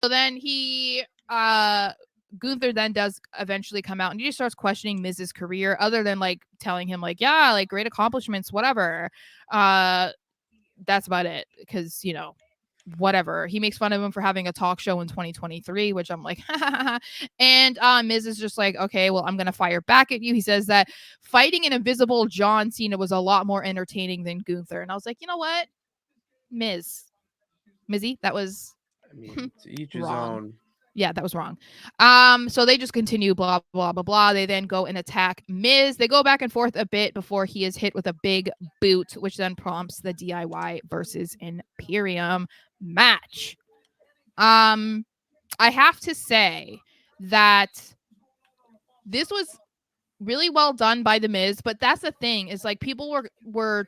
So then Gunther then does eventually come out and he just starts questioning Miz's career, other than like telling him like, yeah, like great accomplishments, whatever. That's about it. Because, whatever. He makes fun of him for having a talk show in 2023, which I'm like, and Miz is just like, okay, well, I'm gonna fire back at you. He says that fighting an invisible John Cena was a lot more entertaining than Gunther. And I was like, you know what? Mizzy, that was I mean, to each his wrong. own. Yeah, that was wrong. So they just continue, blah, blah, blah, blah. They then go and attack Miz. They go back and forth a bit before he is hit with a big boot, which then prompts the DIY versus Imperium match. I have to say that this was really well done by the Miz, but that's the thing, is like people were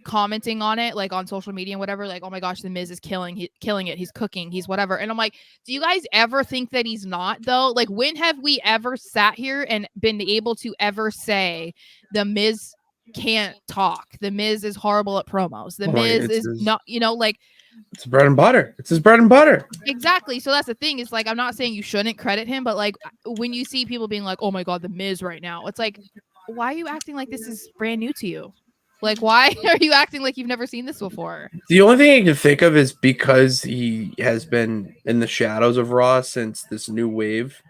commenting on it, like on social media and whatever, like, oh my gosh, the Miz is killing it, he's cooking, he's whatever. And I'm like, do you guys ever think that he's not, though? Like, when have we ever sat here and been able to ever say the Miz can't talk, the Miz is horrible at promos, the Miz is not, like, it's bread and butter. It's his bread and butter. exactly. So that's the thing, is like, I'm not saying you shouldn't credit him, but like, when you see people being like, oh my god, the Miz right now, it's like, why are you acting like this is brand new to you? Like, why are you acting like you've never seen this before? The only thing I can think of is because he has been in the shadows of Raw since this new wave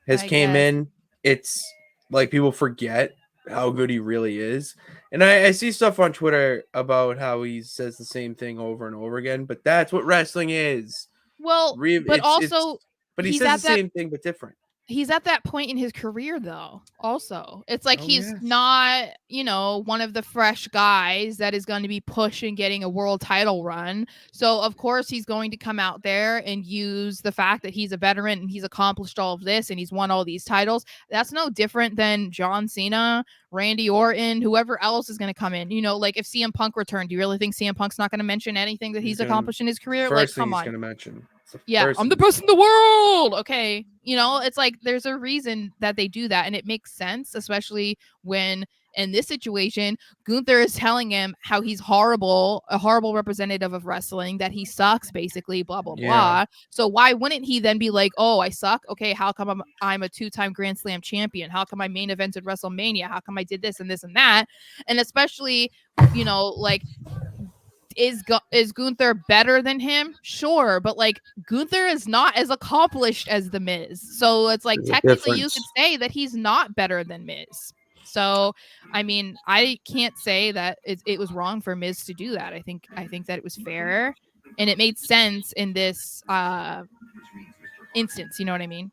has I came guess. in. It's like people forget how good he really is. And I see stuff on Twitter about how he says the same thing over and over again, but that's what wrestling is. Well, but It's also but he he's says the at that same thing but different. he's at that point in his career, though. Also, it's like Oh he's yes. not, one of the fresh guys that is going to be pushing getting a world title run. So of course he's going to come out there and use the fact that he's a veteran and he's accomplished all of this and he's won all these titles. That's no different than John Cena, Randy Orton, whoever else is going to come in. Like if CM Punk returned, do you really think CM Punk's not going to mention anything that he's Gonna accomplished in his career? Like, first thing come he's on. gonna mention. It's the Yeah, first I'm the thing. best in the world. Okay. It's like there's a reason that they do that. And it makes sense, especially when in this situation, Gunther is telling him how he's horrible, a horrible representative of wrestling, that he sucks, basically, blah, blah, Yeah. blah. So why wouldn't he then be like, oh, I suck? Okay, how come I'm a 2-time Grand Slam champion? How come I main evented WrestleMania? How come I did this and this and that? And especially, like, is Gunther better than him? Sure, but like Gunther is not as accomplished as the Miz. So it's like There's a technically you difference. could say that he's not better than Miz. So I mean, I can't say that it was wrong for Miz to do that. I think that it was fair and it made sense in this instance, you know what I mean?